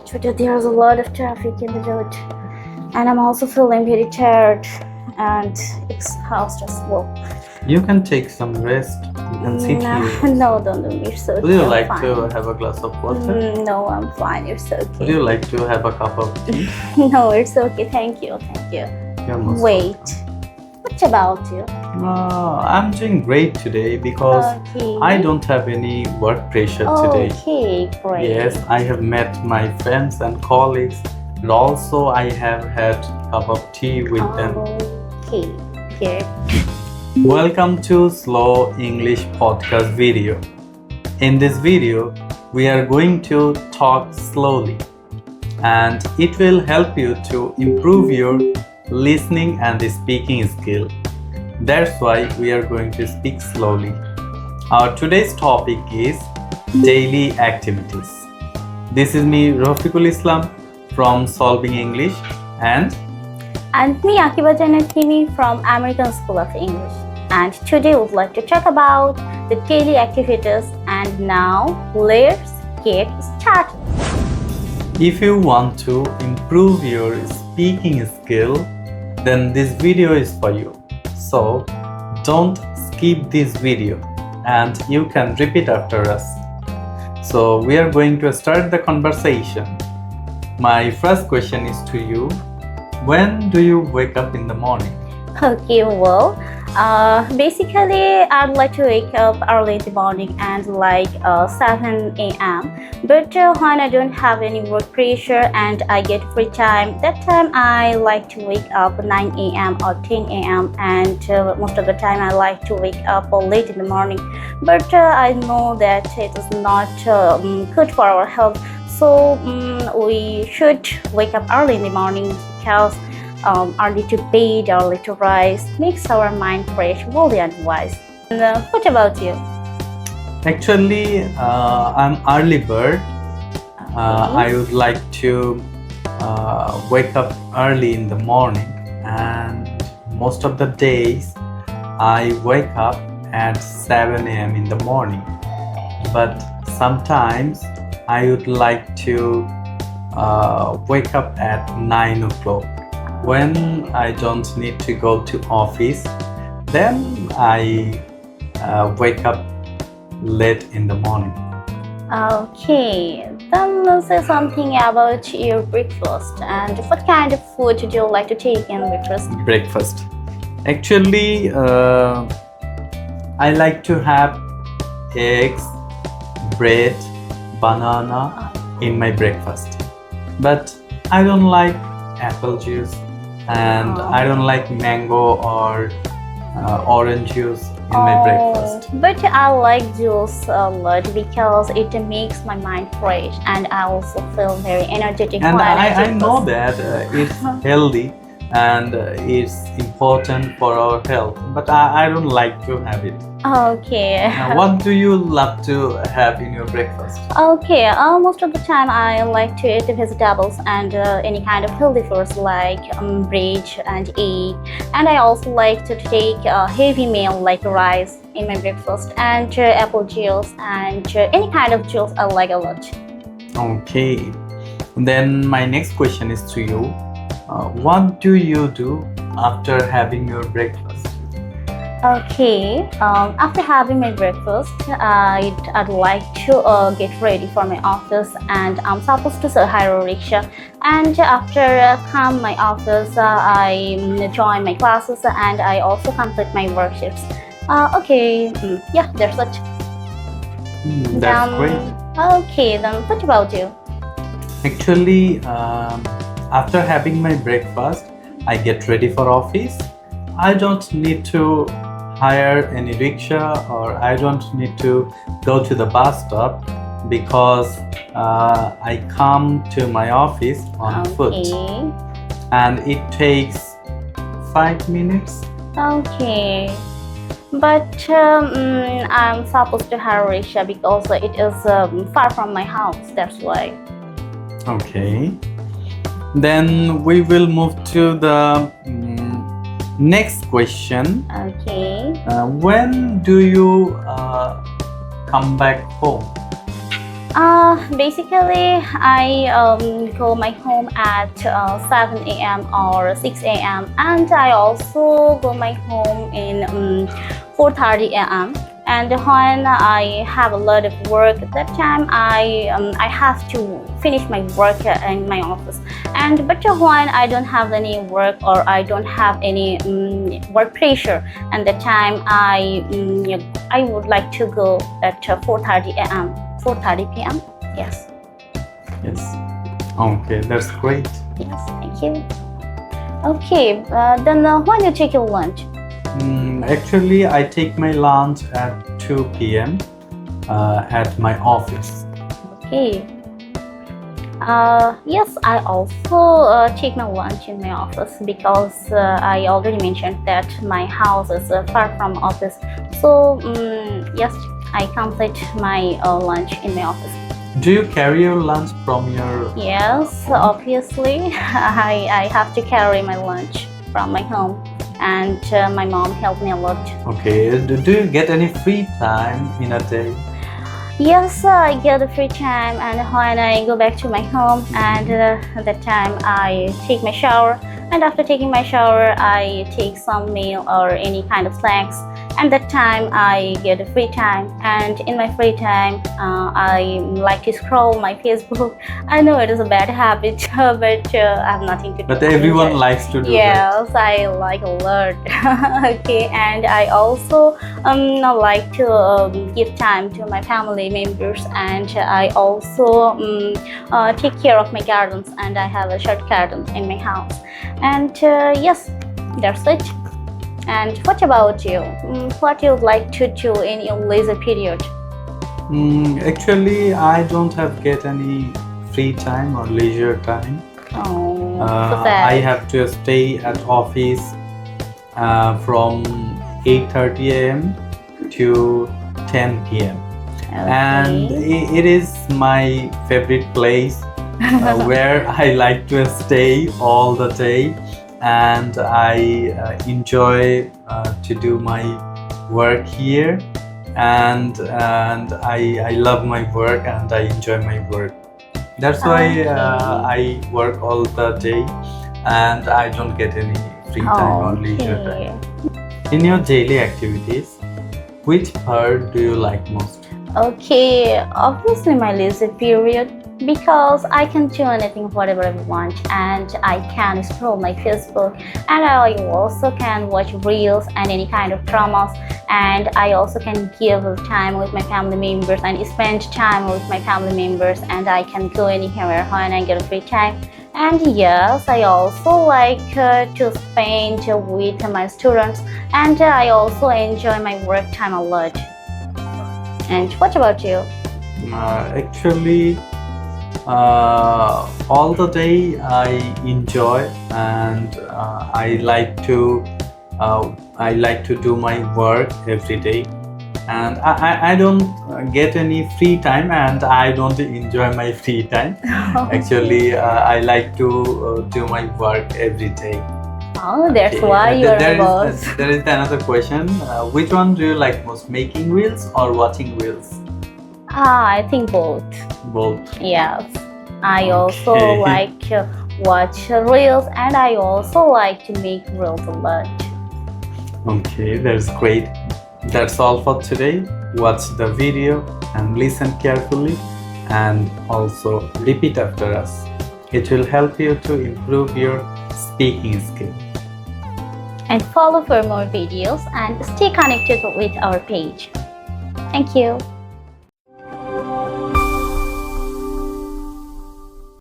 Today there's a lot of traffic in the road, and I'm also feeling very tired and exhausted as well. You can take some rest. You can sit here. No, don't do me. It's okay. Would you I'm like fine. to have a glass of water? No, I'm fine. It's Would okay. you like to have a cup of tea? No, it's okay. Thank you. You're most Wait. welcome. What about you? I'm doing great today because Okay. I don't have any work pressure today. Okay, great. Yes, I have met my friends and colleagues, and also I have had a cup of tea with them. Okay, good. Welcome to Slow English Podcast video. In this video, we are going to talk slowly, and it will help you to improve your listening and speaking skill. That's why we are going to speak slowly. Our today's topic is daily activities. This is me, Rafik Islam from Solving English, and me, Activities Himi from American School of English. And today we would like to talk about the daily activities. And now let's get started. if you want to improve your speaking skill, then this video is for you. So don't skip this video and you can repeat after us. So we are going to start the conversation. My first question is to you. When do you wake up in the morning? Okay, well, basically I'd like to wake up early in the morning and 7 a.m. But when I don't have any work pressure and I get free time, that time I like to wake up 9 a.m. or 10 a.m. and most of the time I like to wake up late in the morning. But I know that it is not good for our health. So we should wake up early in the morning because early to bed, early to rise makes our mind fresh, healthy and wise. And, what about you? Actually, I'm early bird. I would like to wake up early in the morning, and most of the days I wake up at 7 a.m. in the morning. But sometimes I would like to wake up at 9 o'clock. When I don't need to go to office, then I wake up late in the morning. Okay, then let's say something about your breakfast and what kind of food do you like to take in breakfast? Breakfast. Actually, I like to have eggs, bread, banana in my breakfast. But I don't like apple juice and I don't like mango or orange juice in my breakfast. But I like juice a lot because it makes my mind fresh and I also feel very energetic. And when I take know this. that it's healthy and it's important for our health, but I don't like to have it. Okay. What do you love to have in your breakfast? Okay, most of the time I like to eat vegetables and any kind of healthy foods like bread and egg. And I also like to take a heavy meal like rice in my breakfast and apple juice and any kind of juice I like a lot. Okay. Then my next question is to you. What do you do after having your breakfast? Okay, after having my breakfast, I'd like to get ready for my office and I'm supposed to hire a rickshaw. And after come my office, I join my classes and I also complete my worksheets. Okay, yeah, that's it. That's great. Okay, then what about you? Actually, after having my breakfast, I get ready for office. I don't need to hire any rickshaw or I don't need to go to the bus stop because I come to my office on foot and it takes 5 minutes. Okay, but I'm supposed to hire a rickshaw because it is far from my house, that's why. Okay, then we will move to the next question. Okay. When do you come back home? Basically, I go my home at 7 a.m. or 6 a.m. and I also go my home in 4:30 a.m. And when I have a lot of work at that time, I have to finish my work in my office. But when I don't have any work or I don't have any work pressure, and the time I would like to go at 4:30 a.m. 4:30 p.m. Yes. Yes. Okay, that's great. Yes. Thank you. Okay. Then when you take your lunch? Actually, I take my lunch at 2 p.m. At my office. Okay. Yes, I also take my lunch in my office because I already mentioned that my house is far from office. So yes, I complete my lunch in my office. Do you carry your lunch from your? Yes, obviously, I have to carry my lunch from my home, and my mom helped me a lot. Okay. Do you get any free time in a day? Yes, I get a free time, and when I go back to my home, and at that time I take my shower, and after taking my shower, I take some meal or any kind of snacks. And that time I get a free time, and in my free time, I like to scroll my Facebook. I know it is a bad habit, but I have nothing to do. But everyone likes to do that. Yes, I like a lot. Okay, and I also like to give time to my family members, and I also take care of my gardens, and I have a short garden in my house. And yes, that's it. And what about you? What you would like to do in your leisure period? Actually, I don't get any free time or leisure time. Oh, so sad. I have to stay at office from 8:30 a.m. to 10 p.m. And it is my favorite place where I like to stay all the day, and I enjoy to do my work here, and I love my work and I enjoy my work. That's why I work all the day, and I don't get any free time or leisure time. In your daily activities, which part do you like most? Okay, obviously my leisure period, because I can do anything whatever I want, and I can scroll my Facebook, and I also can watch reels and any kind of dramas, and I also can give time with my family members and spend time with my family members, and I can go anywhere when I get free time. And yes, I also like to spend with my students, and I also enjoy my work time a lot. And what about you? Actually, all the day I enjoy, and I like to do my work every day, and I don't get any free time, and I don't enjoy my free time. Actually, I like to do my work every day. Oh, that's why you're a boss. There is another question. Which one do you like most, making reels or watching reels? I think both. Both. Yes. I also Okay. like to watch reels, and I also like to make reels a lot. Okay, that's great. That's all for today. Watch the video and listen carefully, and also repeat after us. It will help you to improve your speaking skill. And follow for more videos and stay connected with our page. Thank you.